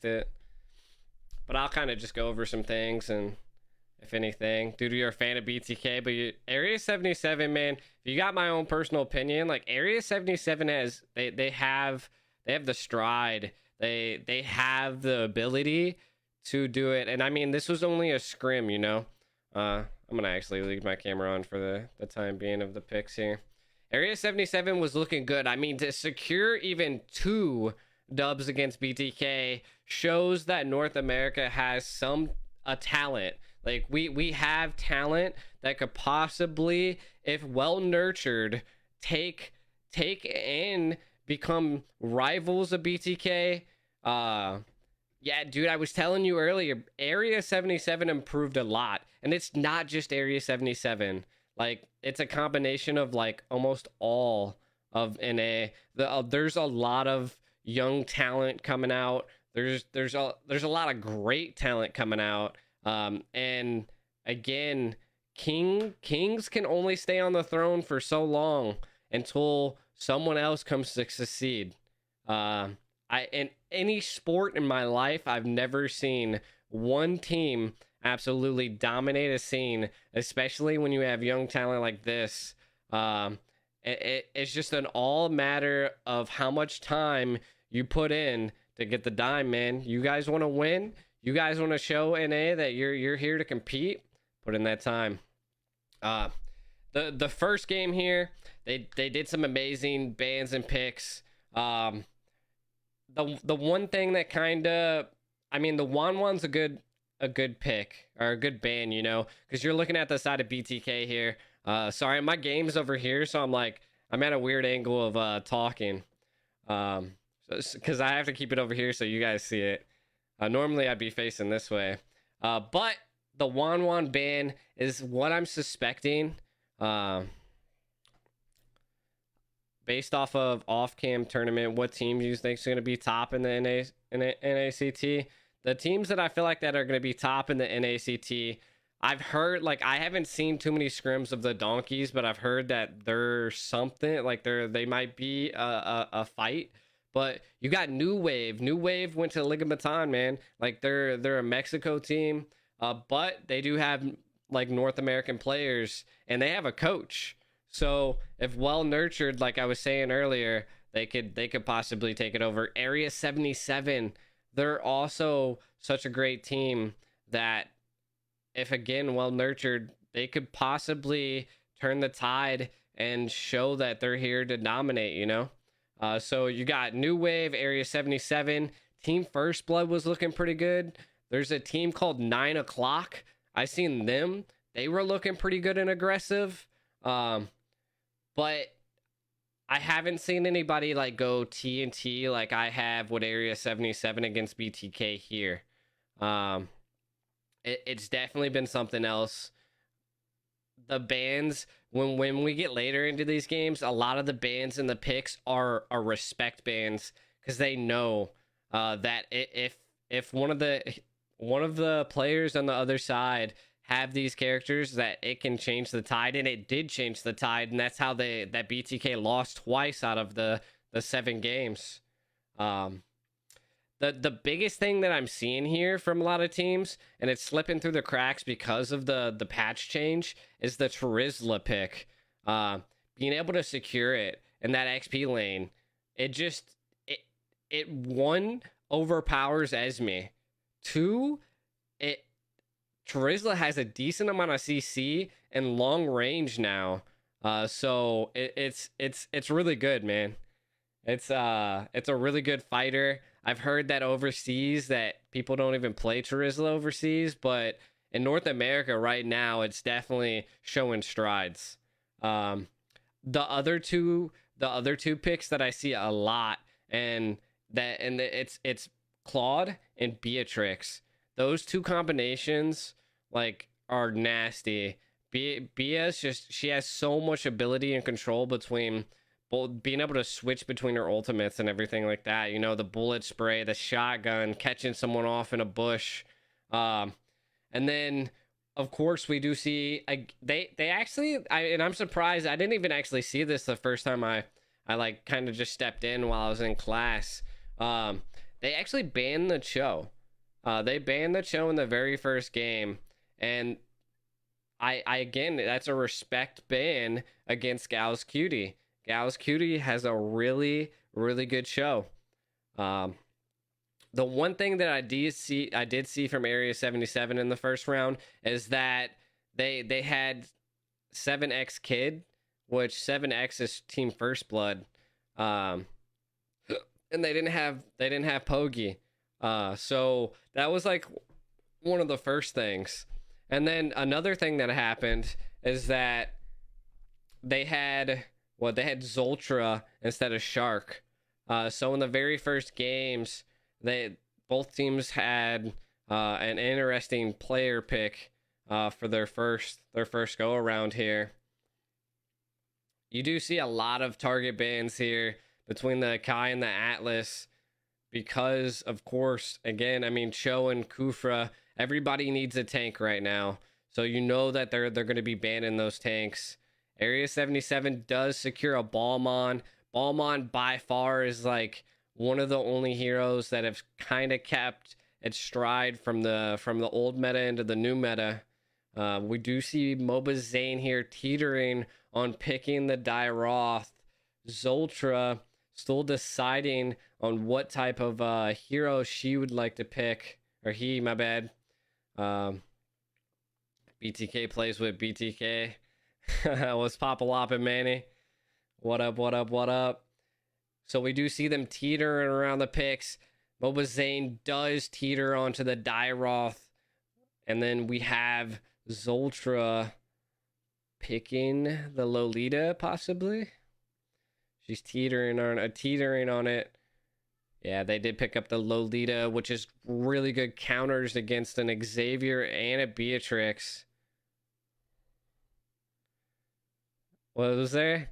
past it. But I'll kind of just go over some things, and if anything, dude, you're a fan of BTK, but Area 77, man, if you got my own personal opinion, like Area 77 has they have the stride, they have the ability to do it. And I mean, this was only a scrim, you know. I'm gonna actually leave my camera on for the time being of the picks here. Area 77 was looking good. I mean, to secure even 2 dubs against BTK shows that North America has a talent. Like we have talent that could possibly, if well nurtured, take and become rivals of BTK. Yeah, dude, I was telling you earlier, Area 77 improved a lot, and it's not just Area 77. Like, it's a combination of like almost all of NA. There's a lot of young talent coming out. There's a lot of great talent coming out. And again, kings can only stay on the throne for so long until someone else comes to succeed. In any sport in my life, I've never seen one team absolutely dominate a scene, especially when you have young talent like this. It's just an all matter of how much time you put in to get the dime, man. You guys want to win? You guys want to show NA that you're here to compete? Put in that time. The first game here, they did some amazing bans and picks. The one thing that kind of, I mean, the Wanwan's a good pick, or a good ban, you know, because you're looking at the side of BTK here. Sorry, my game's over here, so I'm at a weird angle of talking, because I have to keep it over here so you guys see it. Normally I'd be facing this way, but the Wanwan ban is what I'm suspecting. Based off of off-cam tournament, what team you think is going to be top in the NACT? The teams that I feel like that are going to be top in the NACT, I've heard, like, I haven't seen too many scrims of the donkeys, but I've heard that there's something, like, they might be a fight. But you got New Wave. New Wave went to Liga Baton, man. Like, they're a Mexico team, but they do have, like, North American players, and they have a coach. So if well nurtured, like I was saying earlier, they could possibly take it over. Area 77, they're also such a great team that if again well nurtured, they could possibly turn the tide and show that they're here to dominate, you know. So you got New Wave, Area 77, Team First Blood was looking pretty good. There's a team called 9 O'Clock. I seen them. They were looking pretty good and aggressive. But I haven't seen anybody like go TNT like I have with Area 77 against BTK here. It's definitely been something else. The bans, when we get later into these games, a lot of the bans and the picks are respect bans, because they know that if one of the players on the other side have these characters, that it can change the tide, and it did change the tide, and that's how that BTK lost twice out of the 7 games. The biggest thing that I'm seeing here from a lot of teams, and it's slipping through the cracks because of the patch change, is the Terizla pick. Being able to secure it in that XP lane, it one overpowers Esme. 2, Terizla has a decent amount of CC and long range now, so it's really good, man. It's a really good fighter. I've heard that overseas that people don't even play Terizla overseas, but in North America right now, it's definitely showing strides. The other two picks that I see a lot, and it's Claude and Beatrix. Those two combinations, like, are nasty. Bia's she has so much ability and control between being able to switch between her ultimates and everything like that. You know, the bullet spray, the shotgun, catching someone off in a bush. And then, of course, we do see they actually, and I'm surprised I didn't even actually see this the first time I like kind of just stepped in while I was in class. they actually banned the Cho. They banned the Cho in the very first game, and I again, that's a respect ban against Gau's Cutie. Gau's Cutie has a really, really good show. Um, the one thing that I did see from Area 77 in the first round is that they had 7X Kid, which 7X is Team First Blood, um, and they didn't have Pogi. So that was like one of the first things. And then another thing that happened is that they had Zoltra instead of Shark. So in the very first games, both teams had an interesting player pick for their first go around here. You do see a lot of target bans here between the Kai and the Atlas because, of course, again, I mean, Cho and Kufra, everybody needs a tank right now. So you know that they're going to be banning those tanks. Area 77 does secure a Balmon. Balmon by far is like one of the only heroes that have kind of kept its stride from the old meta into the new meta. We do see Moba Zane here teetering on picking the Dairoth. Zoltra still deciding on what type of hero she would like to pick. Or he, my bad. BTK plays with BTK. What's Papaloppin' Manny? What up, what up, what up? So we do see them teetering around the picks. Moba Zane does teeter onto the Dairoth. And then we have Zoltra picking the Lolita, possibly. She's teetering on it. Yeah, they did pick up the Lolita, which is really good counters against an Xavier and a Beatrix. What was there?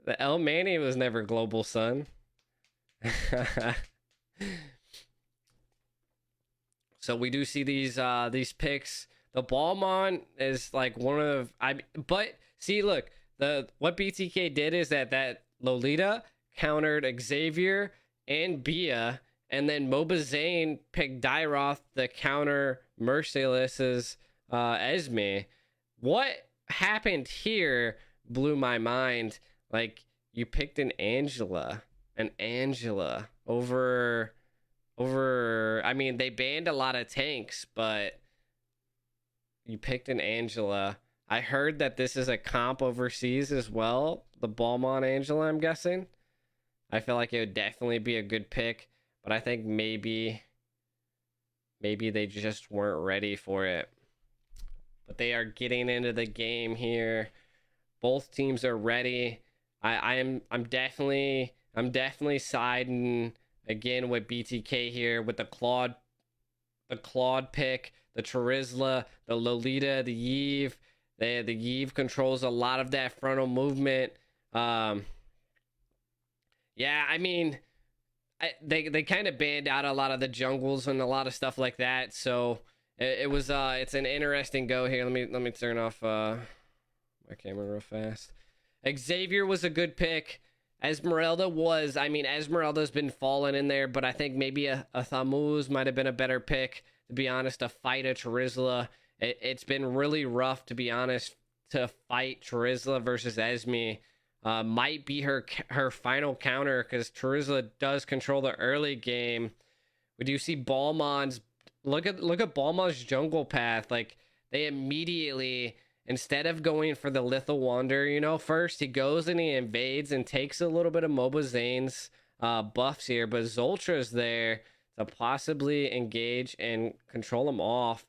The El Manny was never global, son. So we do see these picks. The Balmon is like one of but see, look, what BTK did is that Lolita countered Xavier and Bia, and then Moba Zane picked Dairoth to counter Merciless's Esme. What happened here blew my mind. Like, you picked an Angela over I mean, they banned a lot of tanks, but you picked an Angela. I heard that this is a comp overseas as well, the Balmon Angela, I'm guessing. I feel like it would definitely be a good pick, but I think maybe they just weren't ready for it. But they are getting into the game here. Both teams are ready. I'm definitely siding again with BTK here with the Claude pick, the Charizla, the Lolita, the Yve. The Yve controls a lot of that frontal movement. Yeah, I mean, they kind of banned out a lot of the jungles and a lot of stuff like that. So it's an interesting go here. Let me turn off my camera real fast. Xavier was a good pick. Esmeralda's been falling in there, but I think maybe a Thamuz might have been a better pick, to be honest, to fight a Charizla. It's been really rough, to be honest, to fight Charizla versus Esme. Might be her final counter, because Charizla does control the early game. We do see Balmon's look at Balmon's jungle path. Like, they immediately, instead of going for the Lethal Wander, first he goes and he invades and takes a little bit of Moba Zane's buffs here, but Zoltra's there to possibly engage and control him off.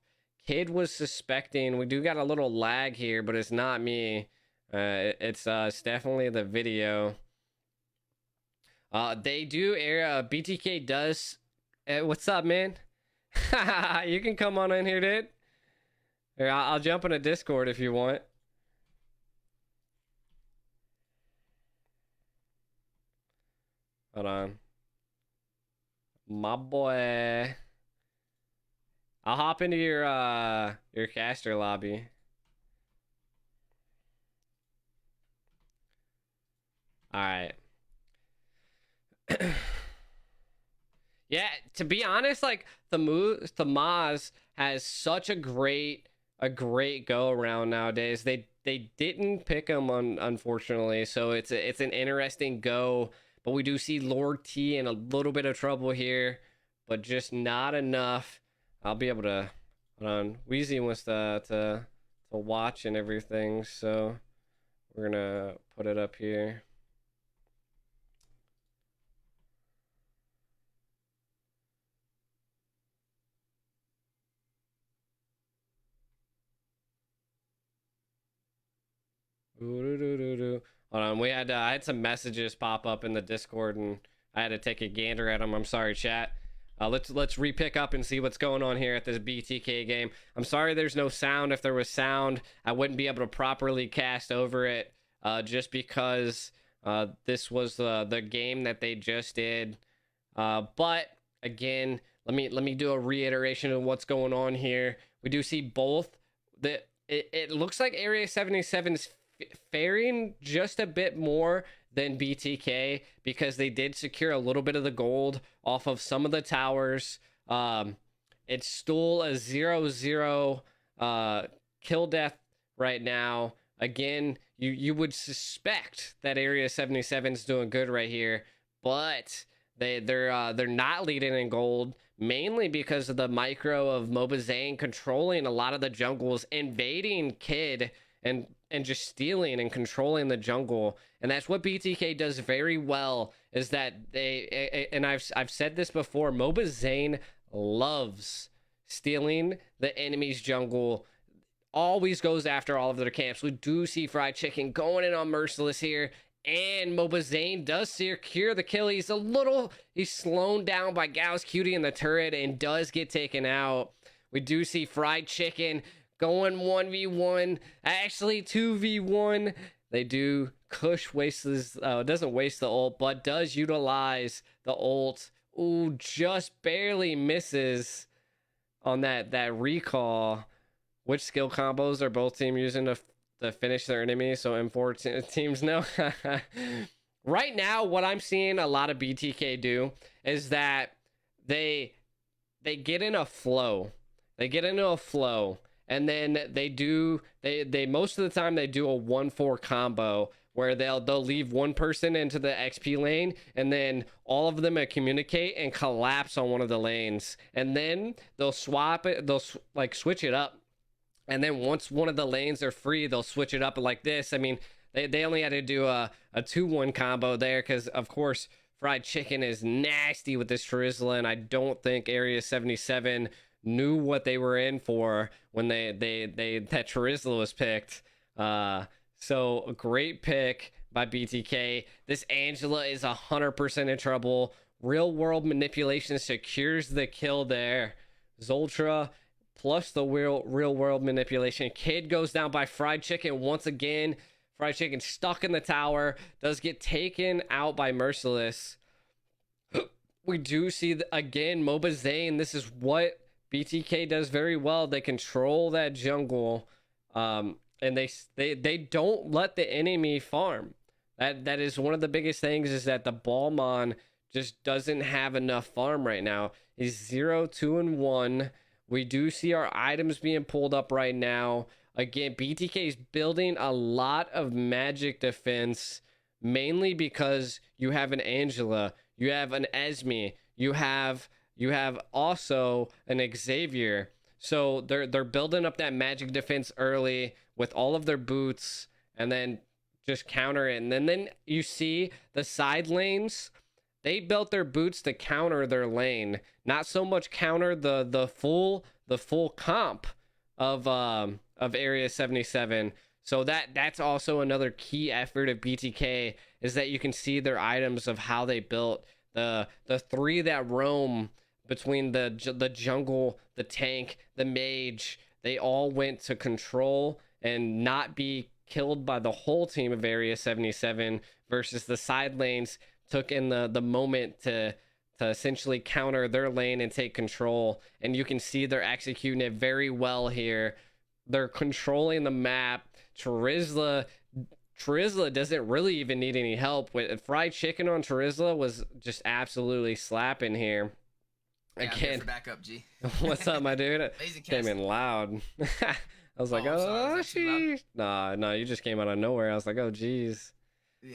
Kid was suspecting. We do got a little lag here, but it's not me. It's definitely the video. They do air. BTK does. What's up, man? You can come on in here, dude. Here, I'll jump in a Discord if you want. Hold on, my boy. I'll hop into your caster lobby. All right. Yeah, to be honest, like the Maz has such a great go around nowadays. They didn't pick him unfortunately, so it's an interesting go. But we do see Lord T in a little bit of trouble here, but just not enough. I'll be able to hold on. Wheezy wants to watch and everything, so we're gonna put it up here. Hold on, I had some messages pop up in the Discord, and I had to take a gander at them. I'm sorry, chat. Let's repick up and see what's going on here at this BTK game. I'm sorry there's no sound. If there was sound, I wouldn't be able to properly cast over it, just because this was the game that they just did. But again, let me do a reiteration of what's going on here. We do see both. It looks like Area 77's faring just a bit more than BTK because they did secure a little bit of the gold off of some of the towers. It's still a 0-0 kill death right now. Again, you would suspect that Area 77 is doing good right here, but they're not leading in gold, mainly because of the micro of Mobazane controlling a lot of the jungles, invading Kid and just stealing and controlling the jungle. And that's what BTK does very well, is that and I've said this before, Mobazane loves stealing the enemy's jungle, always goes after all of their camps. We do see Fried Chicken going in on Merciless here, and Mobazane does secure the kill. He's slowed down by Gauss Cutie in the turret and does get taken out. We do see Fried Chicken going 1v1, actually 2v1. They do. Kush doesn't waste the ult, but does utilize the ult. Ooh, just barely misses on that recall. Which skill combos are both teams using to finish their enemies, so M4 teams know? Right now, what I'm seeing a lot of BTK do is that they get in a flow. They get into a flow, and then they most of the time they do a 1-4 combo where they'll leave one person into the XP lane, and then all of them communicate and collapse on one of the lanes, and then they'll swap it. They'll like switch it up. And then once one of the lanes are free, they'll switch it up like this. I mean, they only had to do a 2-1 combo there because, of course, Fried Chicken is nasty with this Charizla, and I don't think Area 77 knew what they were in for when that Charizla was picked. So a great pick by BTK. This Angela is 100% in trouble. Real world manipulation secures the kill there. Zoltra plus the real world manipulation. Kid goes down by Fried Chicken once again. Fried Chicken stuck in the tower, does get taken out by Merciless. We do see again Mobazane. This is what BTK does very well. They control that jungle, and they don't let the enemy farm. That is one of the biggest things, is that the Balmon just doesn't have enough farm right now. He's 0-2-1. We do see our items being pulled up right now. Again, BTK is building a lot of magic defense, mainly because you have an Angela, you have an Esme, you have also an Xavier. So they're building up that magic defense early with all of their boots, and then just counter it. And then you see the side lanes. They built their boots to counter their lane, not so much counter the full comp of Area 77. So that's also another key effort of BTK, is that you can see their items of how they built the three that roam between the jungle, the tank, the mage. They all went to control and not be killed by the whole team of Area 77, versus the side lanes took in the moment to essentially counter their lane and take control. And you can see they're executing it very well here. They're controlling the map. Charizla doesn't really even need any help. With Fried Chicken on Charizla was just absolutely slapping here. Yeah, I'm here Again. for backup, G. What's up, my dude? Amazing Came cast. in loud. I was like, I'm sorry. oh, Was that too loud? sheesh. Nah, no, you just came out of nowhere. I was like, oh, geez.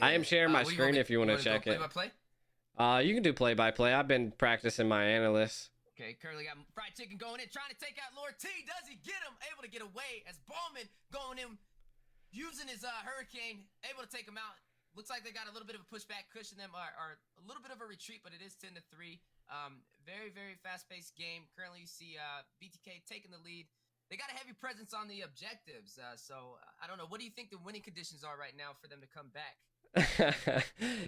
I am Yeah. sharing my What do you want screen me? if you want to Go check play it. by play? You can do play by play. I've been practicing my analyst. Okay, currently got fried chicken going in, trying to take out Lord T. Does he get him? Able to get away as Ballman going in, using his hurricane, able to take him out. Looks like they got a little bit of a pushback, cushion them, or a little bit of a retreat, but it is 10-3. Very, very fast-paced game. Currently, you see BTK taking the lead. They got a heavy presence on the objectives, so I don't know. What do you think the winning conditions are right now for them to come back?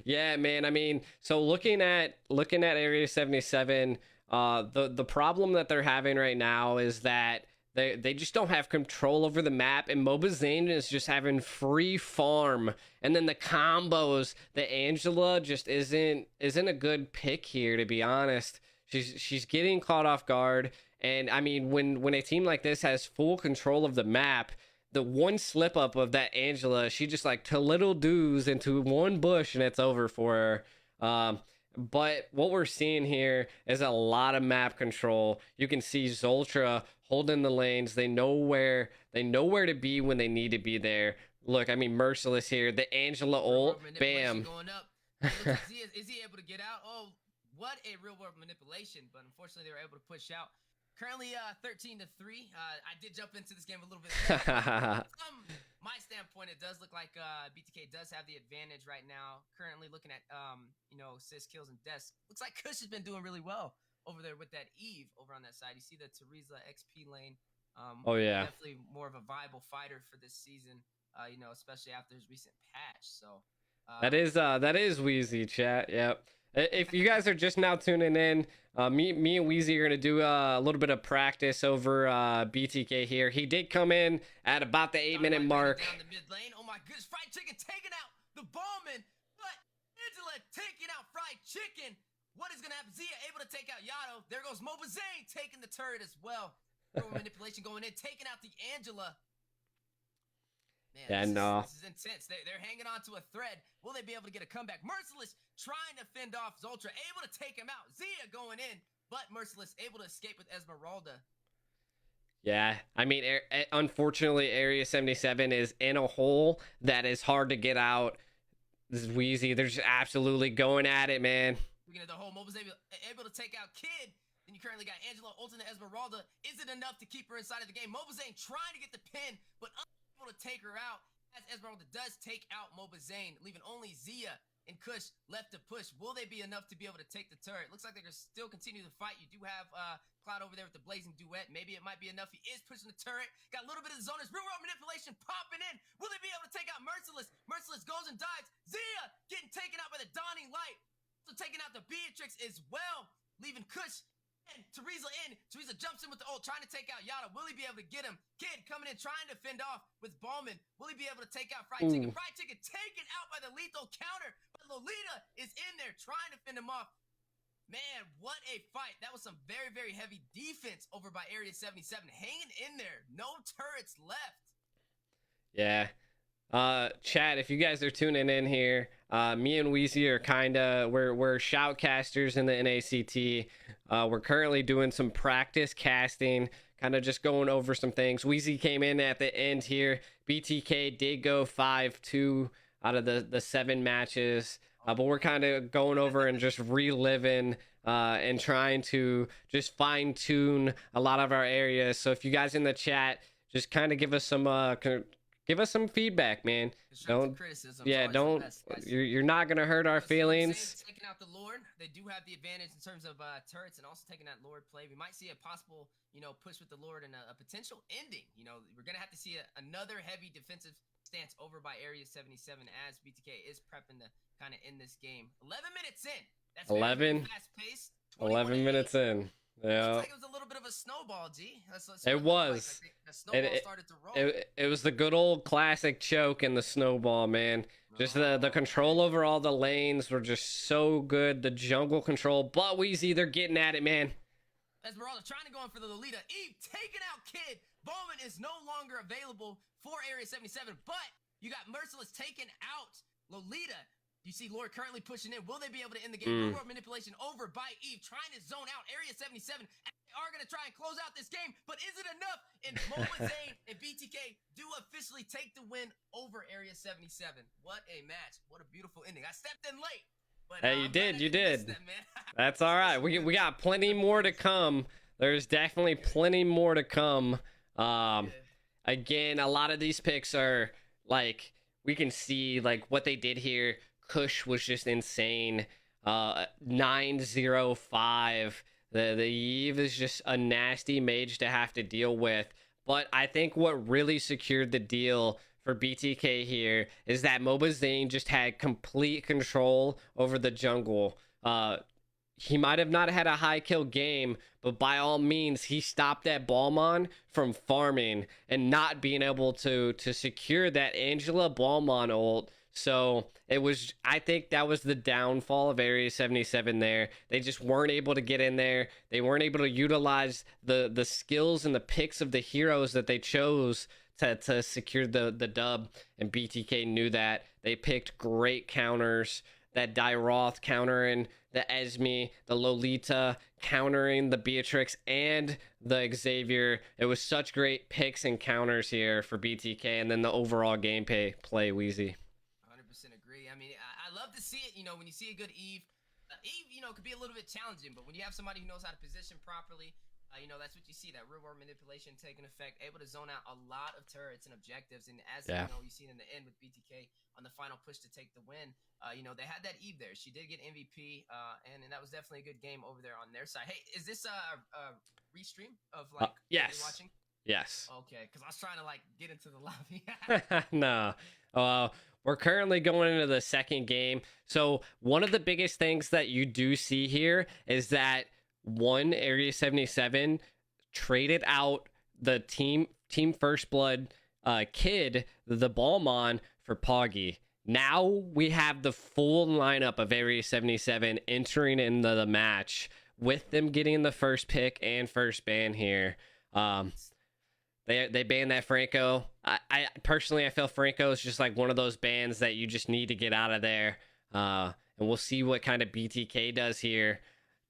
Yeah, man. I mean, so looking at Area 77, the problem that they're having right now is that they just don't have control over the map, and Mobazane is just having free farm, and then the combos, the Angela just isn't a good pick here, to be honest. She's getting caught off guard, and I mean, when a team like this has full control of the map, the one slip up of that Angela, she just like to little doos into one bush and it's over for her. But what we're seeing here is a lot of map control. You can see Zoltra holding the lanes. They know where to be when they need to be there. Look, I mean, Merciless here. The Angela ult, bam. Going up. Is he able to get out? Oh, what a real world manipulation! But unfortunately, they were able to push out. Currently, 13-3. I did jump into this game a little bit. From my standpoint, it does look like BTK does have the advantage right now. Currently, looking at assists, kills, and deaths. Looks like Kush has been doing really well over there with that Eve over on that side. You see the Teresa XP lane. Oh yeah, definitely more of a viable fighter for this season. Especially after his recent patch. So that is Wheezy, chat. Yep. If you guys are just now tuning in, me and Wheezy are gonna do a little bit of practice over BTK here. He did come in at about the 8-minute mark. Down the mid lane. Oh my goodness, Fried Chicken taking out the Ballman, but Angela taking out Fried Chicken. What is gonna happen? Zia able to take out Yato. There goes Mobazane taking the turret as well. Manipulation going in, taking out the Angela. Man, this is intense. They're hanging on to a thread. Will they be able to get a comeback? Merciless trying to fend off Zoltra, able to take him out. Zia going in, but Merciless able to escape with Esmeralda. Yeah, I mean, unfortunately, Area 77 is in a hole that is hard to get out. This is Wheezy. They're just absolutely going at it, man. Looking at the whole Mobile's able to take out Kid. Then you currently got Angela ulting the Esmeralda. Is it enough to keep her inside of the game? Mobazane trying to get the pin, but unable to take her out. As Esmeralda does take out Mobazane, leaving only Zia and Kush left to push. Will they be enough to be able to take the turret? Looks like they're going to still continue the fight. You do have Cloud over there with the Blazing Duet. Maybe it might be enough. He is pushing the turret. Got a little bit of zoners. Real world manipulation popping in. Will they be able to take out Merciless? Merciless goes and dives. Zia getting taken out by the Dawning Light. Also taking out the Beatrix as well. Leaving Kush and Teresa in. Teresa jumps in with the ult, trying to take out Yada. Will he be able to get him? Kid coming in, trying to fend off with Ballman. Will he be able to take out Fried Chicken? Fried Chicken taken out by the lethal counter. But Lolita is in there trying to fend him off. Man, what a fight. That was some very, very heavy defense over by Area 77. Hanging in there. No turrets left. Yeah. Chat, if you guys are tuning in here, me and Wheezy are we're shoutcasters in the NACT. We're currently doing some practice casting, kind of just going over some things. Wheezy came in at the end here. BTK did go 5-2 out of the 7 matches, but we're kind of going over and just reliving and trying to just fine tune a lot of our areas. So if you guys in the chat, just kind of give us some feedback, man. Don't you're not gonna hurt our feelings. Taking out the Lord, they do have the advantage in terms of turrets and also taking that Lord play. We might see a possible, push with the Lord and a potential ending. We're gonna have to see another heavy defensive stance over by Area 77 as BTK is prepping to kind of end this game. 11 minutes in. That's 11 fast paced. 11 minutes in. Yeah. Like it was a little bit of a snowball, G. It was. The snowball started to roll. It was the good old classic choke and the snowball, man. Just the control over all the lanes were just so good. The jungle control, but Wheezy, they're getting at it, man. Esmeralda trying to go in for the Lolita. Eve taking out Kid. Bowman is no longer available for Area 77, but you got Merciless taking out Lolita. You see Lord currently pushing in. Will they be able to end the game? Real world manipulation over by Eve, trying to zone out Area 77. They are going to try and close out this game, but is it enough? And Moba Zane and BTK do officially take the win over Area 77. What a match. What a beautiful ending. I stepped in late. But, Hey, you did. That's all right. We got plenty more to come. There's definitely plenty more to come. Again, a lot of these picks are like, we can see like what they did here. Kush was just insane. 905. The Eve is just a nasty mage to have to deal with. But I think what really secured the deal for BTK here is that Moba Zane just had complete control over the jungle. He might have not had a high kill game, but by all means, he stopped that Balmon from farming and not being able to secure that Angela Balmon ult. So it was, I think that was the downfall of Area 77 there. They just weren't able to get in there. They weren't able to utilize the skills and the picks of the heroes that they chose to secure the dub. And BTK knew that. They picked great counters. That Dyroth countering the Esme, the Lolita countering the Beatrix and the Xavier. It was such great picks and counters here for BTK, and then the overall gameplay Wheezy. 100% agree. I mean, I love to see it. You know, when you see a good Eve, Eve, you know, could be a little bit challenging, but when you have somebody who knows how to position properly, you know, that's what you see, that real world manipulation taking effect, able to zone out a lot of turrets and objectives. And as you know, you've seen in the end with BTK on the final push to take the win, you know, they had that Eve there. She did get MVP, and that was definitely a good game over there on their side. Hey, is this a restream of like yes. watching? Yes. Okay, because I was trying to like get into the lobby. No. We're currently going into the second game. So one of the biggest things that you do see here is that Area 77 traded out the team First Blood kid, the Balmon, for Poggy. Now we have the full lineup of Area 77 entering into the match with them getting the first pick and first ban here. They banned that Franco. I personally, I feel Franco is just like one of those bans that you just need to get out of there. And we'll see what kind of BTK does here.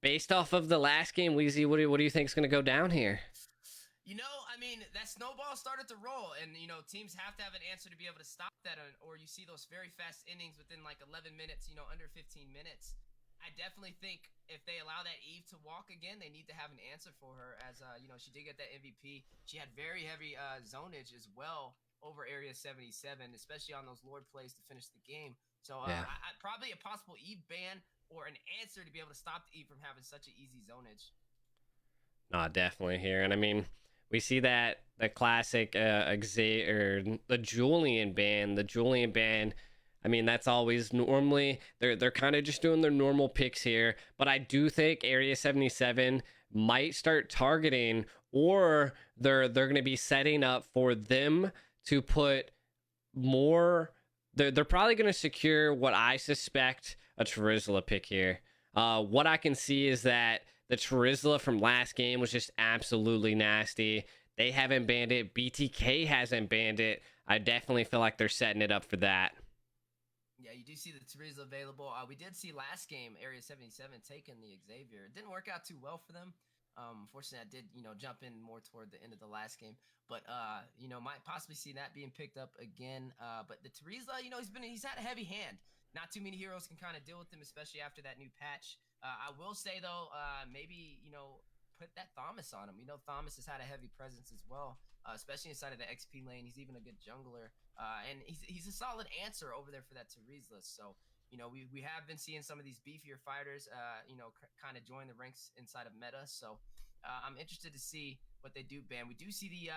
Based off of the last game, Weezy, what do you think is going to go down here? You know, I mean, that snowball started to roll, and, you know, teams have to have an answer to be able to stop that, or you see those very fast innings within, like, 11 minutes, you know, under 15 minutes. I definitely think if they allow that Eve to walk again, they need to have an answer for her, as, you know, she did get that MVP. She had very heavy zonage as well over Area 77, especially on those Lord plays to finish the game. So, probably a possible Eve ban or an answer to be able to stop the Eve from having such an easy zonage. Nah, definitely here. And I mean, we see that the classic Xavier, the Julian ban. I mean, that's always normally they're kind of just doing their normal picks here. But I do think Area 77 might start targeting, or they're going to be setting up for them to put more. They're probably going to secure what I suspect a Charizla pick here. What I can see is that the Charizla from last game was just absolutely nasty. They haven't banned it. BTK hasn't banned it. I definitely feel like they're setting it up for that. Yeah, you do see the Charizla available. We did see last game Area 77 taking the Xavier. It didn't work out too well for them. Unfortunately, I did, you know, jump in more toward the end of the last game. But, you know, might possibly see that being picked up again. But the Charizla, you know, he's had a heavy hand. Not too many heroes can kind of deal with him, especially after that new patch. I will say, though, maybe, you know, put that Thomas on him. You know, Thomas has had a heavy presence as well, especially inside of the XP lane. He's even a good jungler. And he's a solid answer over there for that Charizla. So, you know, we have been seeing some of these beefier fighters, you know, kind of join the ranks inside of meta. So I'm interested to see what they do ban. We do see the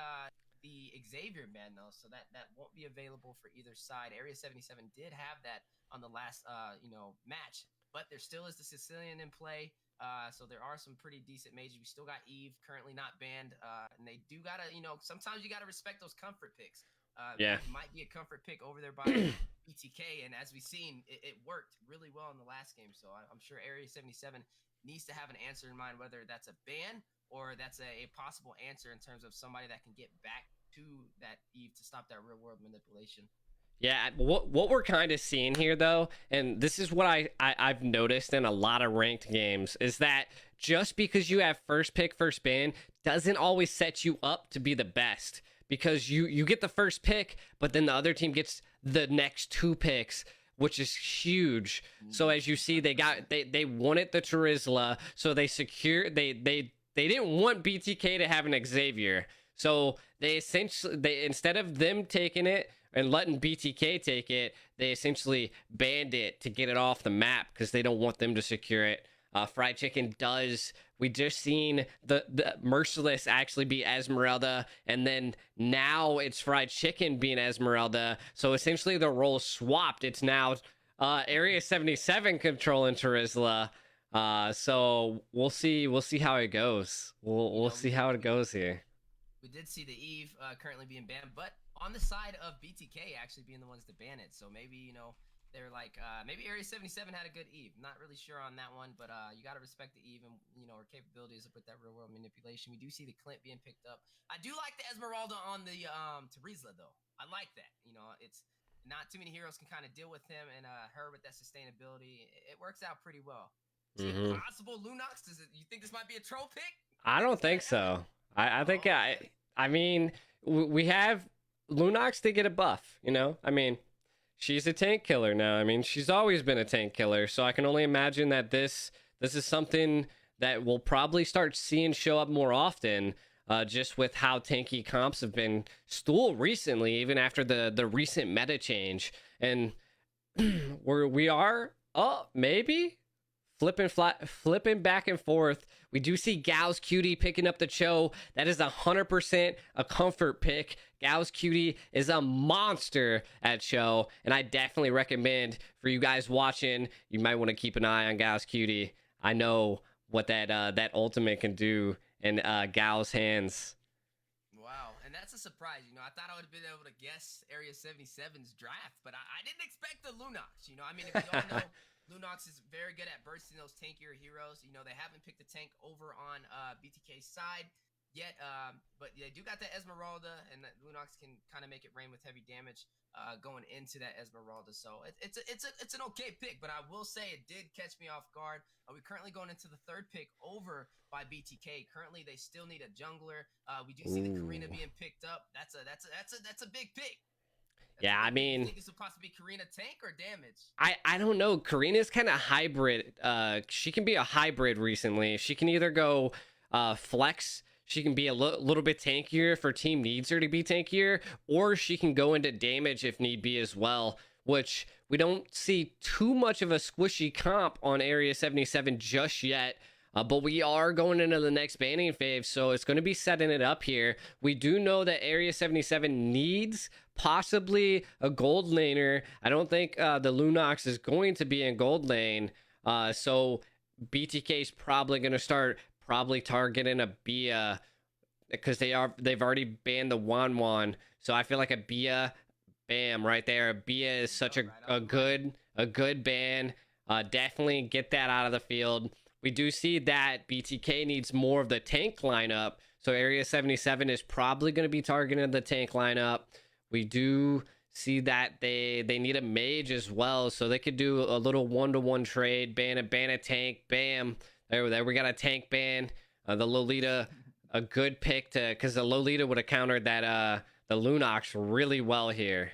Xavier ban, though, so that won't be available for either side. Area 77 did have that on the last, you know, match. But there still is the Sicilian in play, so there are some pretty decent mages. We still got Eve currently not banned, and they do gotta, you know, sometimes you gotta respect those comfort picks. Eve might be a comfort pick over there by BTK, and as we've seen, it worked really well in the last game. So I'm sure Area 77 needs to have an answer in mind, whether that's a ban or that's a possible answer in terms of somebody that can get back to that Eve to stop that real world manipulation. Yeah, what we're kind of seeing here though, and this is what I've noticed in a lot of ranked games, is that just because you have first pick, first ban doesn't always set you up to be the best, because you get the first pick, but then the other team gets the next two picks, which is huge. So as you see, they wanted the Charizla, so they didn't want BTK to have an Xavier. So they instead of them taking it and letting BTK take it, they essentially banned it to get it off the map because they don't want them to secure it. Fried Chicken does. We just seen the Merciless actually be Esmeralda, and then now it's Fried Chicken being Esmeralda. So essentially the roles swapped. It's now Area 77 controlling Charizla. So we'll see how it goes. We'll see how it goes here. We did see the Eve currently being banned, but on the side of BTK actually being the ones to ban it. So maybe, they're like, maybe Area 77 had a good Eve. Not really sure on that one, but you got to respect the Eve and, her capabilities with that real world manipulation. We do see the Clint being picked up. I do like the Esmeralda on the Terizla, though. I like that. It's not too many heroes can kind of deal with him, and her with that sustainability, it works out pretty well. Is it possible Lunox? You think this might be a troll pick? I don't think so. I think I mean we have Lunox to get a buff, I mean, she's a tank killer now. I mean, she's always been a tank killer, so I can only imagine that this is something that we'll probably start seeing show up more often, just with how tanky comps have been stool recently, even after the recent meta change. And we are maybe flipping back and forth. We do see Gau's Cutie picking up the Cho. That is 100% a comfort pick. Gau's Cutie is a monster at Cho, and I definitely recommend for you guys watching, you might want to keep an eye on Gau's Cutie. I know what that ultimate can do in Gau's hands. Wow, and that's a surprise. I thought I would have been able to guess Area 77's draft, but I didn't expect the Lunox. I mean, if you don't know, Lunox is very good at bursting those tankier heroes. They haven't picked the tank over on BTK's side yet, but they do got that Esmeralda, and that Lunox can kind of make it rain with heavy damage going into that Esmeralda. So it's an okay pick, but I will say it did catch me off guard. We're currently going into the third pick over by BTK. Currently, they still need a jungler. We do see the Karina being picked up. That's a big pick. Yeah, I mean, you think this would possibly be Karina tank or damage? I don't know. Karina's kind of hybrid. She can be a hybrid recently. She can either go flex. She can be a little bit tankier if her team needs her to be tankier, or she can go into damage if need be as well, which we don't see too much of a squishy comp on Area 77 just yet. But we are going into the next banning phase, so it's going to be setting it up here. We do know that Area 77 needs possibly a gold laner. I don't think the Lunox is going to be in gold lane, so BTK is probably going to start targeting a Bia, because they've already banned the Wan. So I feel like a Bia, bam, right there. A Bia is such a good ban. Definitely get that out of the field. We do see that BTK needs more of the tank lineup, so Area 77 is probably going to be targeting the tank lineup. We do see that they need a mage as well, so they could do a little one-to-one trade, ban a tank, bam. There we got a tank ban. The Lolita, a good pick because the Lolita would have countered that the Lunox really well here.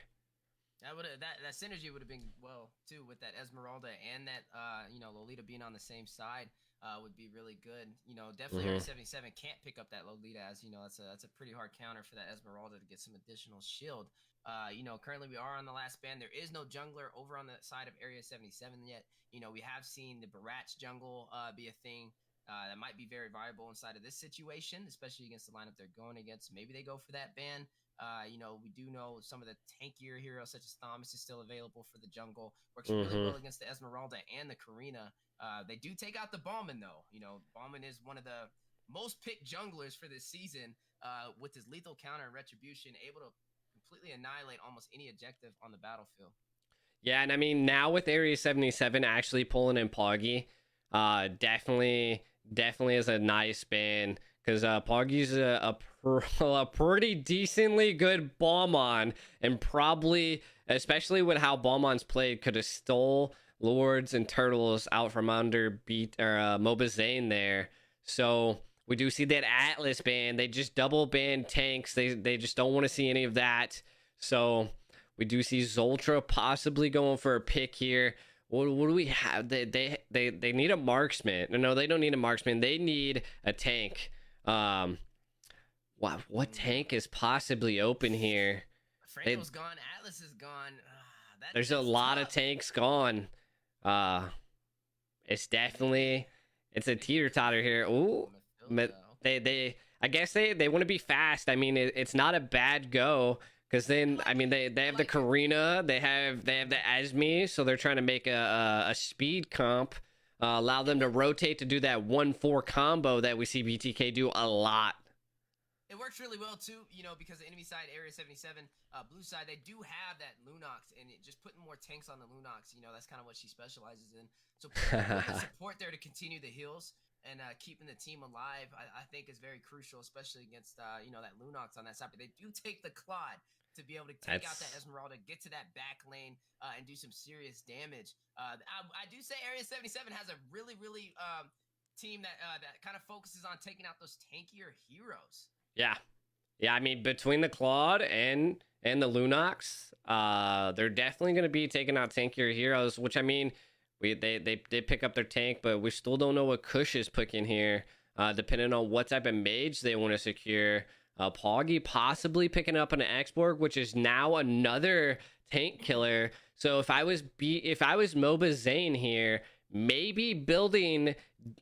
That synergy would have been well too with that Esmeralda and that Lolita being on the same side would be really good. Definitely Area 77 can't pick up that Lolita, as that's a pretty hard counter for that Esmeralda to get some additional shield. Currently we are on the last ban. There is no jungler over on the side of Area 77 yet. We have seen the Barat's jungle be a thing that might be very viable inside of this situation, especially against the lineup they're going against. Maybe they go for that ban. We do know some of the tankier heroes such as Thomas is still available for the jungle. Works really well against the Esmeralda and the Karina. They do take out the Bauman though. Bauman is one of the most picked junglers for this season with his lethal counter and retribution, able to completely annihilate almost any objective on the battlefield. Yeah, and I mean, now with Area 77 actually pulling in Poggy, definitely is a nice ban, because Poggy's a pretty decently good bomb on, and probably especially with how Balmon's played, could have stole Lords and Turtles out from under Mobazane there. So we do see that Atlas ban. They just double ban tanks. They just don't want to see any of that. So we do see Zoltra possibly going for a pick here. What do we have? They need a marksman. No, they don't need a marksman. They need a tank. What tank is possibly open here? Franco's gone. Atlas is gone. There's a lot of tanks gone. It's definitely it's a teeter totter here. Ooh, I guess they want to be fast. I mean, it's not a bad go. Because then, I mean, they have the Karina, they have the Asmi, so they're trying to make a speed comp, allow them to rotate to do that 1-4 combo that we see BTK do a lot. It works really well too, you know, because the enemy side, Area 77, blue side, they do have that Lunox, and just putting more tanks on the Lunox, you know, that's kind of what she specializes in. So putting support there to continue the heals and keeping the team alive, I think is very crucial, especially against, you know, that Lunox on that side. But they do take the Claude to be able to take out that Esmeralda, get to that back lane, and do some serious damage. I do say Area 77 has a really team that kind of focuses on taking out those tankier heroes. Yeah. I mean, between the Claude and the Lunox, they're definitely going to be taking out tankier heroes. Which, I mean, they pick up their tank, but we still don't know what Kush is picking here, depending on what type of mage they want to secure. Poggy possibly picking up an Exborg, which is now another tank killer. So if I was Mobazane here, maybe building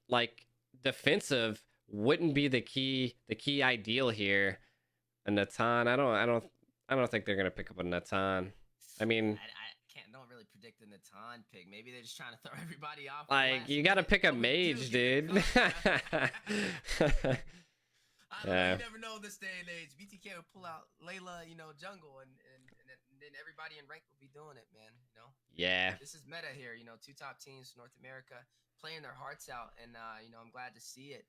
like defensive wouldn't be the key ideal here. A Natan, I don't think they're gonna pick up a Natan. I mean, don't really predict the Natan pick. Maybe they're just trying to throw everybody off. Like, you gotta pick a mage, dude. You never know this day and age. BTK will pull out Layla, you know, jungle, and then everybody in rank will be doing it, man. You know. Yeah. This is meta here. You know, 2 top teams, North America, playing their hearts out, and you know, I'm glad to see it.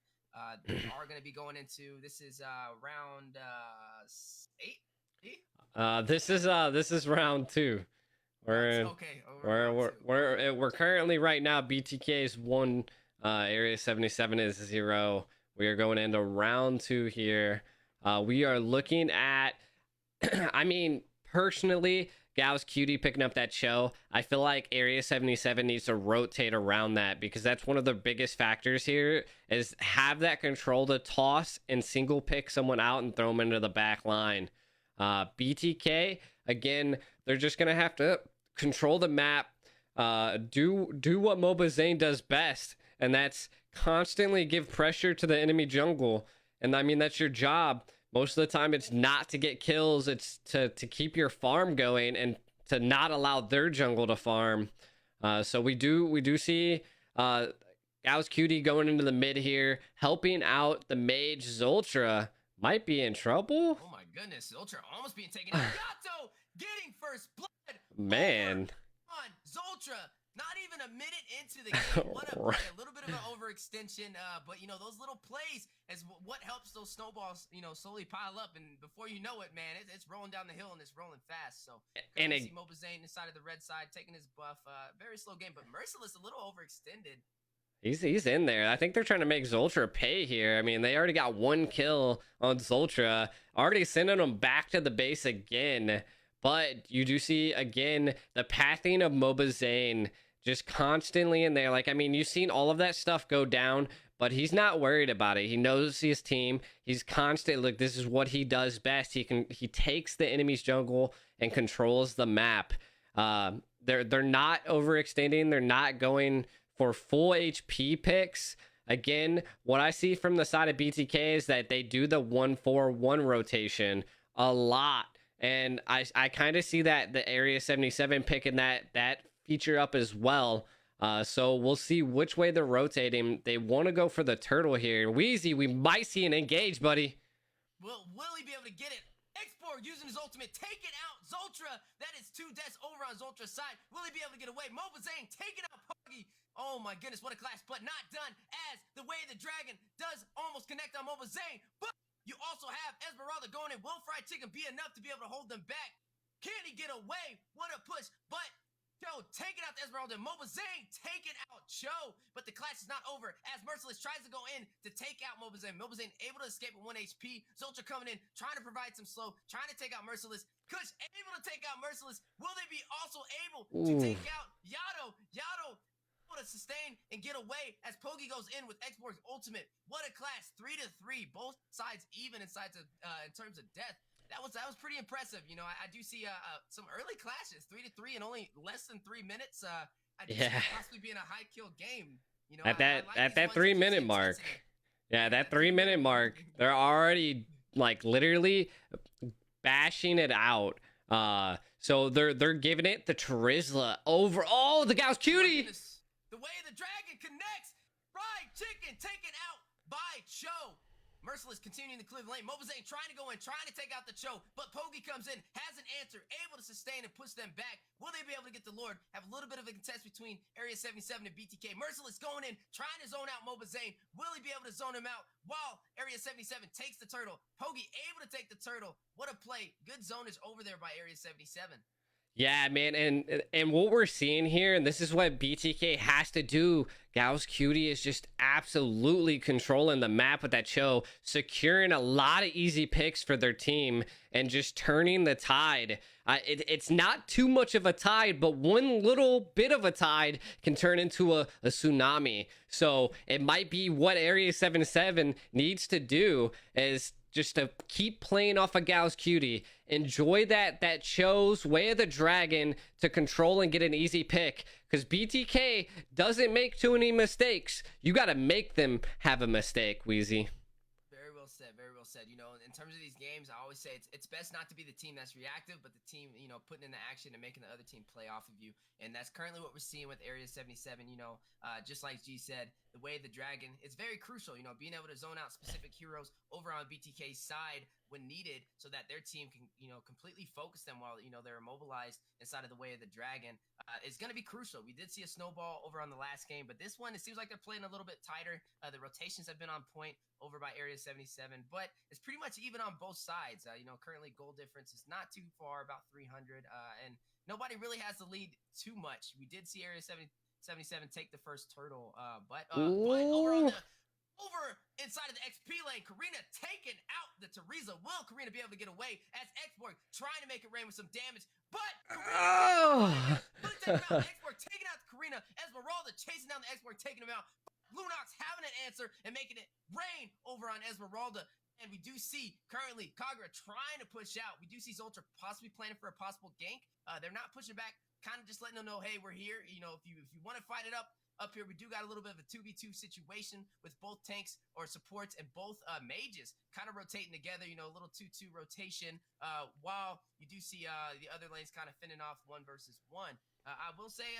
They are going to be going into this is round 8. This is round 2. We're currently right now BTK is 1, Area 77 is 0. We are going into round 2 here. We are looking at, I mean, personally, Gau's Cutie picking up that show. I feel like Area 77 needs to rotate around that, because that's one of the biggest factors here, is have that control to toss and single pick someone out and throw them into the back line. BTK, again, they're just going to have to control the map, do what Mobazane does best, and that's constantly give pressure to the enemy jungle. And I mean, that's your job. Most of the time it's not to get kills, it's to keep your farm going and to not allow their jungle to farm. So we do see Gau's Cutie going into the mid here, helping out the mage. Zoltra might be in trouble. Oh my goodness, Zoltra almost being taken out. Yato getting first blood. Man. On Zoltra. Not even a minute into the game. What a play. A little bit of an overextension, but you know, those little plays is what helps those snowballs, you know, slowly pile up, and before you know it, man, it's rolling down the hill, and it's rolling fast. So and see Mobazane inside of the red side taking his buff. Very slow game, but Merciless a little overextended. He's in there. I think they're trying to make Zoltra pay here. I mean, they already got 1 kill on Zoltra, already sending him back to the base again. But you do see again the pathing of Mobazane just constantly in there. Like, I mean, you've seen all of that stuff go down, but he's not worried about it. He knows his team. He's constant. Look, this is what he does best. He takes the enemy's jungle and controls the map. They're not overextending. They're not going for full HP picks. Again, what I see from the side of BTK is that they do the 1-4-1 rotation a lot. And I kind of see that the Area 77 picking that feature up as well. So we'll see which way they're rotating. They want to go for the turtle here. Wheezy, we might see an engage, buddy. Will he be able to get it? Exborg using his ultimate, take it out. Zoltra, that is 2 deaths over on Zoltra's side. Will he be able to get away? Mobazane taking out Poggy. Oh my goodness, what a clash, but not done, as the way the dragon does almost connect on Mobazane. But you also have Esmeralda going in. Will Fried Chicken be enough to be able to hold them back? Can he get away? What a push. But Cho taking out the Esmeralda. Mobazane taking out Cho. But the clash is not over as Merciless tries to go in to take out Mobazane. Mobazane able to escape with 1 HP. Zoltra coming in, trying to provide some slow, trying to take out Merciless. Kush able to take out Merciless. Will they be also able to take out Yato? Yato able to sustain and get away as Pogi goes in with X-Borg's ultimate. What a clash. 3-3. Both sides even in terms of death. That was pretty impressive. You know, I do see some early clashes, 3-3 in only less than 3 minutes. I do see it possibly being a high kill game. You know, at that 3 minute mark. Yeah, that 3 minute mark, they're already like literally bashing it out. So they're giving it to Terizla over. Oh, the Gauss Cutie. The way the dragon connects. Fried chicken taken out by Cho. Merciless continuing to clear the lane. Mobazane trying to go in, trying to take out the Cho, but Pogi comes in, has an answer, able to sustain and push them back. Will they be able to get the Lord? Have a little bit of a contest between Area 77 and BTK. Merciless going in, trying to zone out Mobazane. Will he be able to zone him out while Area 77 takes the turtle? Pogi able to take the turtle. What a play. Good zonage over there by Area 77. Yeah, man, and what we're seeing here, and this is what BTK has to do. Gauss Cutie is just absolutely controlling the map with that Cho, securing a lot of easy picks for their team, and just turning the tide. It's not too much of a tide, but one little bit of a tide can turn into a tsunami. So it might be what Area 77 needs to do is just to keep playing off of Gauss Cutie. Enjoy that Cho's Way of the Dragon to control and get an easy pick. Because BTK doesn't make too many mistakes. You got to make them have a mistake, Wheezy. Very well said. Very well said. You know, in terms of these games, I always say it's best not to be the team that's reactive, but the team, you know, putting in the action and making the other team play off of you. And that's currently what we're seeing with Area 77. You know, just like G said, the Way of the Dragon, it's very crucial, you know, being able to zone out specific heroes over on BTK's side when needed so that their team can, you know, completely focus them while, you know, they're immobilized inside of the Way of the Dragon. It's going to be crucial. We did see a snowball over on the last game, but this one, it seems like they're playing a little bit tighter. The rotations have been on point over by Area 77, but it's pretty much even on both sides. You know, currently goal difference is not too far, about 300, and nobody really has the lead too much. We did see Area 77 take the first turtle, but over inside of the XP lane, Karina taking out the Terizla. Will Karina be able to get away as X-Borg trying to make it rain with some damage? But X-Borg taking out Karina. Esmeralda chasing down the X-Borg, taking him out. Lunox having an answer and making it rain over on Esmeralda. And we do see currently Kagura trying to push out. We do see Zoltra possibly planning for a possible gank. They're not pushing back, kind of just letting them know, hey, we're here. You know, if you want to fight it up here, we do got a little bit of a 2v2 situation with both tanks or supports and both mages kind of rotating together, you know, a little 2-2 rotation, while you do see the other lanes kind of finning off 1 versus 1. I will say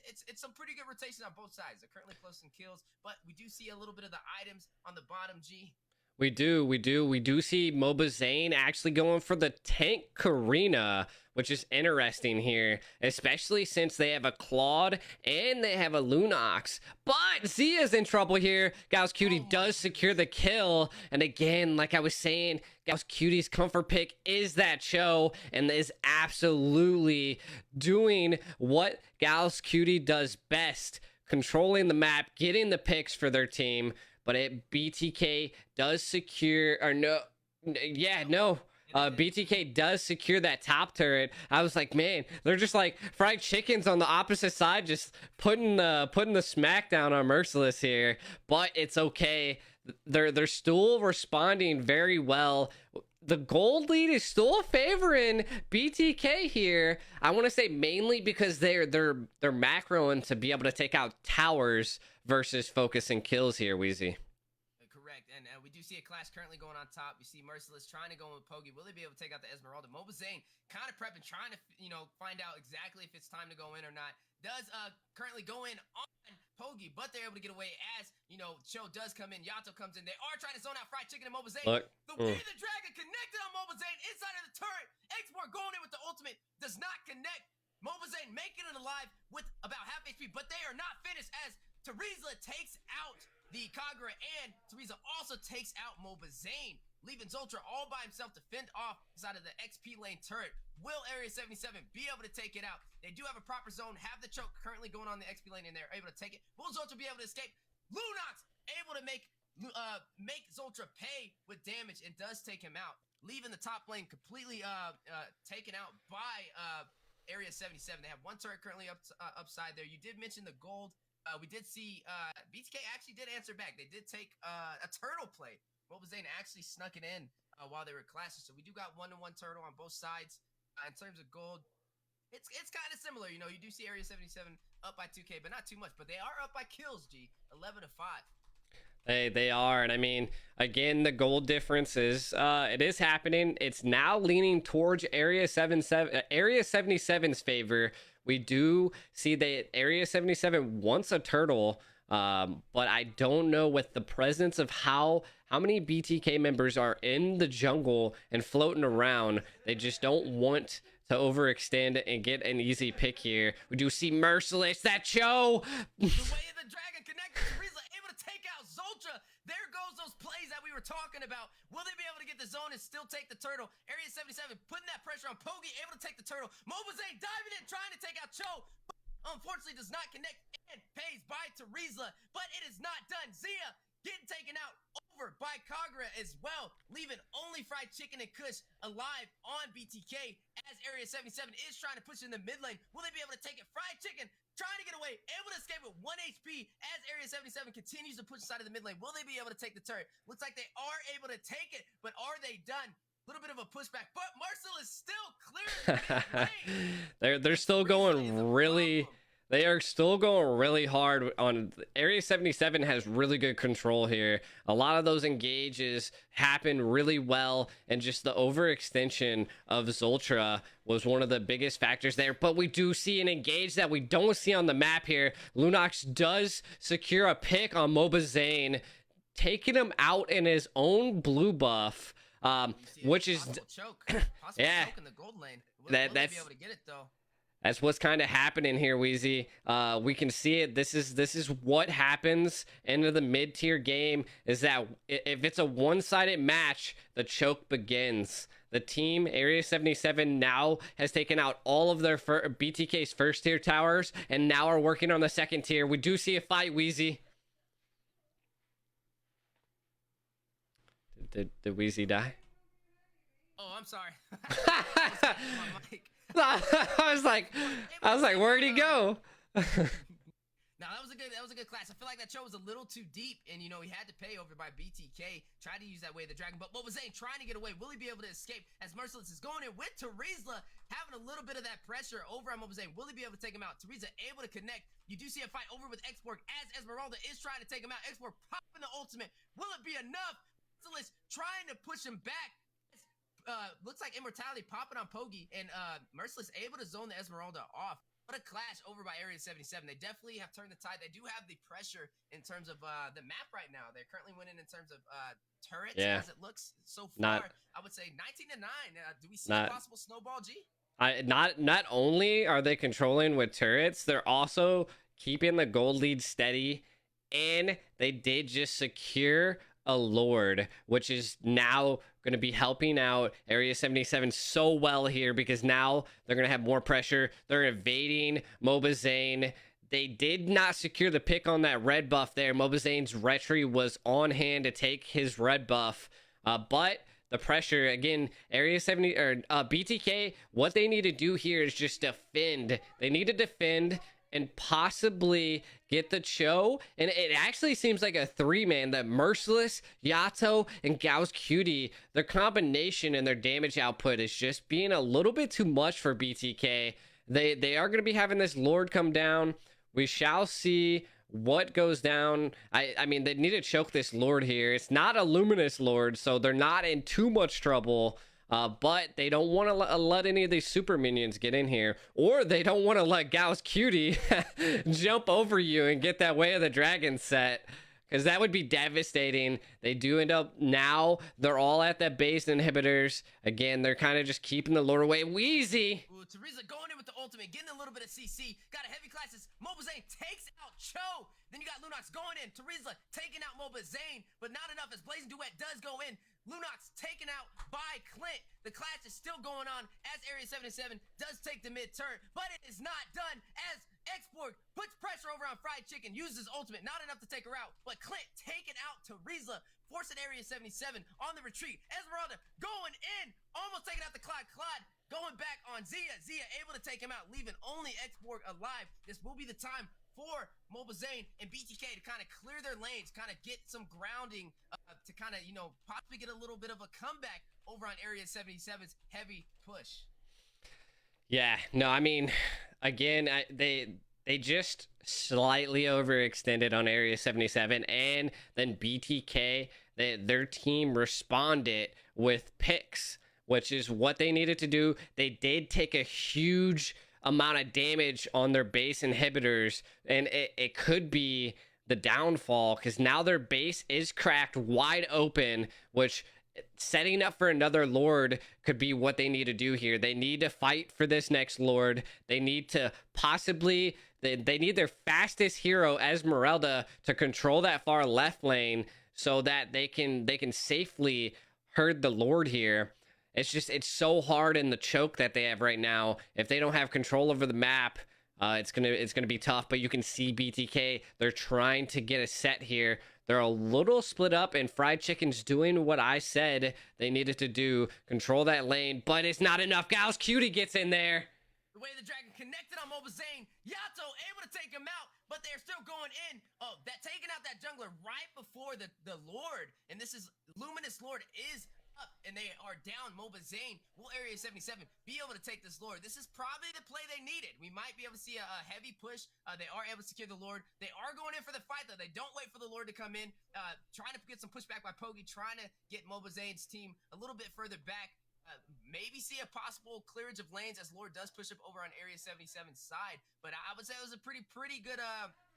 it's some pretty good rotation on both sides. They're currently close in kills, but we do see a little bit of the items on the bottom, G. We do see Mobazane actually going for the tank Karina, which is interesting here, especially since they have a Claude and they have a Lunox. But Zia's in trouble here. Gauss Cutie does secure the kill. And again, like I was saying, Gauss Cutie's comfort pick is that Cho and is absolutely doing what Gauss Cutie does best, controlling the map, getting the picks for their team. But BTK does secure, or no, yeah, no. BTK does secure that top turret. I was like, man, they're just like fried chickens on the opposite side, just putting the smackdown on Merciless here. But it's okay. They're still responding very well. The gold lead is still favoring BTK here. I want to say mainly because they're macroing to be able to take out towers versus focusing kills here, Wheezy. Correct, and we do see a clash currently going on top. You see Merciless trying to go with Pogi. Will he be able to take out the Esmeralda? Mobazane kind of prepping, trying to, you know, find out exactly if it's time to go in or not. Does currently go in on Pogi, but they're able to get away as, you know, Cho does come in. Yato comes in. They are trying to zone out Fried Chicken and Mobazane. The Way of the Dragon connected on Mobazane inside of the turret. X-Borg going in with the ultimate. Does not connect. Mobazane making it alive with about half HP, but they are not finished as Terizla takes out the Kagura, and Terizla also takes out Mobazane. leaving Zoltra all by himself to fend off side of the XP lane turret. Will Area 77 be able to take it out? They do have a proper zone, have the choke currently going on the XP lane, and they're able to take it. Will Zoltra be able to escape? Lunox able to make Zoltra pay with damage and does take him out, leaving the top lane completely taken out by Area 77. They have one turret currently upside there. You did mention the gold. We did see BTK actually did answer back. They did take a turtle play. Mobazane actually snuck it in while they were clashing. So we do got 1-to-1 turtle on both sides. In terms of gold, it's kind of similar. You know, you do see Area 77 up by 2K, but not too much. But they are up by kills, G. 11-5. They are, and I mean, again, the gold difference is it is happening. It's now leaning towards Area 77's favor. We do see that Area 77 wants a turtle, but I don't know with the presence of how many BTK members are in the jungle and floating around. They just don't want to overextend and get an easy pick here. We do see Merciless, that Cho. The way of the dragon connected. Rizla able to take out Zoltra. There goes those plays that we were talking about. Will they be able to get the zone and still take the turtle? Area 77 putting that pressure on Pogi, able to take the turtle. Mobazane diving in, trying to take out Cho. Unfortunately does not connect and pays by Rizla, but it is not done. Zia getting taken out over by Kagura as well, leaving only Fried Chicken and Kush alive on BTK as Area 77 is trying to push in the mid lane. Will they be able to take it? Fried Chicken trying to get away, able to escape with 1 HP as Area 77 continues to push inside of the mid lane. Will they be able to take the turret? Looks like they are able to take it, but are they done? A little bit of a pushback, but Marcel is still clearing the mid lane. They're still going really. They are still going really hard on Area 77 has really good control here. A lot of those engages happen really well, and just the overextension of Zoltra was one of the biggest factors there. But we do see an engage that we don't see on the map here. Lunox does secure a pick on Mobazane, taking him out in his own blue buff, which is choke. yeah, choke in the gold lane. That's be able to get it though. That's what's kind of happening here, Wheezy. We can see it. This is what happens into the mid-tier game, is that if it's a one-sided match, the choke begins. The team, Area 77, now has taken out all of their BTK's first-tier towers, and now are working on the second tier. We do see a fight, Wheezy. Did Wheezy die? Oh, I'm sorry. I was like, where'd he go? Now that was a good class. I feel like that show was a little too deep, and you know he had to pay over by BTK. Tried to use that way of the dragon, but Mobazane trying to get away. Will he be able to escape as Merciless is going in with Rizla, having a little bit of that pressure over on Mobazane? Will he be able to take him out? Rizla able to connect. You do see a fight over with Xborg as Esmeralda is trying to take him out. Xborg popping the ultimate. Will it be enough? Merciless trying to push him back. Looks like Immortality popping on Pogi, and Merciless able to zone the Esmeralda off. What a clash over by Area 77. They definitely have turned the tide. They do have the pressure in terms of the map right now. They're currently winning in terms of turrets, as it looks so far. I would say 19-9. Do we see a possible snowball, G? Not only are they controlling with turrets, they're also keeping the gold lead steady, and they did just secure a Lord, which is now going to be helping out Area 77 so well here, because now they're going to have more pressure. They're evading Mobazane. They did not secure the pick on that red buff there. Mobazane's retry was on hand to take his red buff, but the pressure again, Area 70 or BTK, what they need to do here is just defend. They need to defend and possibly get the Cho, and it actually seems like a three-man, that Merciless, Yato, and Gao's Cutie, their combination and their damage output is just being a little bit too much for BTK. They are going to be having this Lord come down. We shall see what goes down. I mean, they need to choke this Lord here. It's not a Luminous Lord, so they're not in too much trouble. But they don't want to let any of these super minions get in here, or they don't want to let Gao's Cutie jump over you and get that Way of the Dragon set, Because that would be devastating. They do end up now. They're all at that base inhibitors. Again, they're kind of just keeping the lord away. Wheezy. Ooh, Teresa going in with the ultimate, getting a little bit of CC. Got a heavy classes. Mobazane takes out Cho. Then you got Lunox going in. Teresa taking out Mobazane, but not enough as Blazing Duet does go in. Lunox taken out by Clint. The clash is still going on as Area 77 does take the mid turn, but it is not done as Export puts pressure over on Fried Chicken, uses ultimate, not enough to take her out, but Clint taking out Teresa, forcing Area 77 on the retreat. Esmeralda going in, almost taking out the Clyde. Clyde going back on Zia. Zia able to take him out, leaving only Export alive. This will be the time for Mobazane and BTK to kind of clear their lanes, kind of get some grounding to kind of, possibly get a little bit of a comeback over on Area 77's heavy push. Yeah, no, I mean, again, they just slightly overextended on Area 77, and then BTK, their team responded with picks, which is what they needed to do. They did take a huge amount of damage on their base inhibitors, and it could be the downfall, because now their base is cracked wide open, which setting up for another lord could be what they need to do here. They need to fight for this next lord. They need to possibly they need their fastest hero Esmeralda to control that far left lane so that they can safely herd the lord here. It's so hard in the choke that they have right now. If they don't have control over the map, it's gonna be tough. But you can see BTK, they're trying to get a set here. They're a little split up, and Fried Chicken's doing what I said they needed to do, control that lane, but it's not enough. Gau's Cutie gets in there. The way the Dragon connected on Mobazane, Yato able to take him out, but they're still going in. Oh, that taking out that jungler right before the Lord, and this is Luminous Lord is up, and they are down. Mobazane will Area 77 be able to take this Lord. This is probably the play they needed. We might be able to see a heavy push. They are able to secure the Lord. They are going in for the fight, though. They don't wait for the Lord to come in. Trying to get some pushback by Pogi, trying to get Mobazane's team a little bit further back. Maybe see a possible clearance of lanes as Lord does push up over on Area 77's side. But I would say it was a pretty good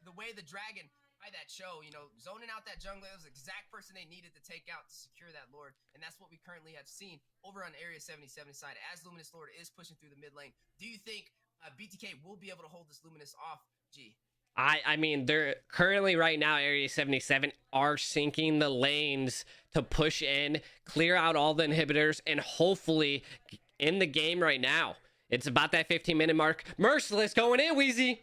the way the Dragon by that show, zoning out that jungler. It was the exact person they needed to take out to secure that Lord, and that's what we currently have seen over on Area 77 side as Luminous Lord is pushing through the mid lane. Do you think BTK will be able to hold this Luminous off, G? I mean, they're currently right now, Area 77 are sinking the lanes to push in, clear out all the inhibitors, and hopefully in the game right now. It's about that 15-minute mark. Merciless going in, Wheezy.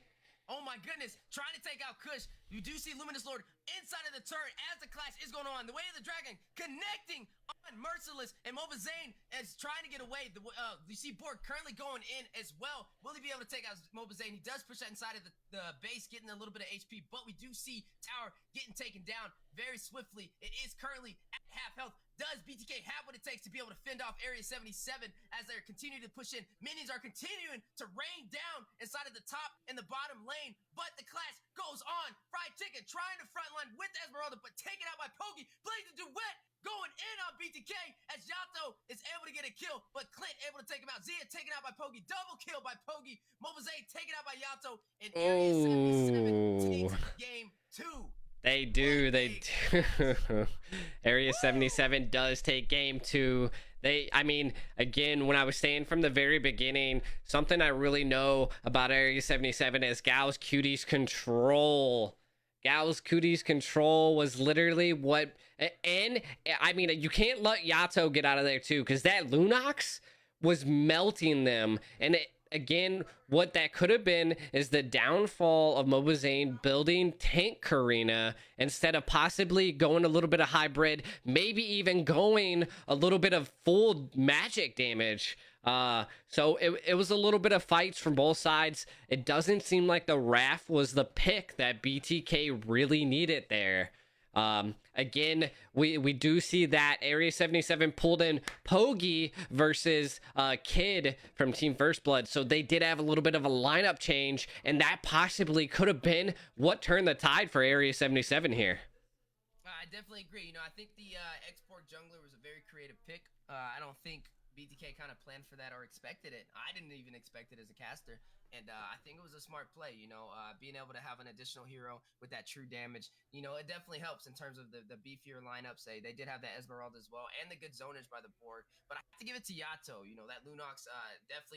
Oh my goodness, trying to take out Kush. You do see Luminous Lord inside of the turret as the clash is going on. The way of the Dragon connecting on Merciless, and Mobazane is trying to get away. You see Borg currently going in as well. Will he be able to take out Mobazane? He does push that inside of the base, getting a little bit of HP, but we do see Tower getting taken down very swiftly. It is currently at half health. Does BTK have what it takes to be able to fend off Area 77 as they're continuing to push in? Minions are continuing to rain down inside of the top and the bottom lane, but the clash goes on. Fried Chicken trying to frontline with Esmeralda, but taken out by Pogi. Blazing Duet going in on BTK as Yato is able to get a kill, but Clint able to take him out. Zia taken out by Pogi. Double kill by Pogi. Mobazane taken out by Yato. And Area 77 takes game 2. They do. Area 77 does take game 2. I mean, again, when I was saying from the very beginning, something I really know about Area 77 is Gau's Cutie's control. Gau's Cutie's control was literally what... And, I mean, you can't let Yato get out of there, too, because that Lunox was melting them. And again, what that could have been is the downfall of Mobazane building Tank Karina instead of possibly going a little bit of hybrid, maybe even going a little bit of full magic damage. So it was a little bit of fights from both sides. It doesn't seem like the Wrath was the pick that BTK really needed there. Again, we do see that Area 77 pulled in Pogi versus Kid from Team First Blood, so they did have a little bit of a lineup change, and that possibly could have been what turned the tide for Area 77 here. I definitely agree. I think the export jungler was a very creative pick. I don't think BTK kind of planned for that or expected it. I didn't even expect it as a caster. And I think it was a smart play, being able to have an additional hero with that true damage. It definitely helps in terms of the beefier lineup. Say they did have that Esmeralda as well, and the good zonage by the board. But I have to give it to Yato. That Lunox definitely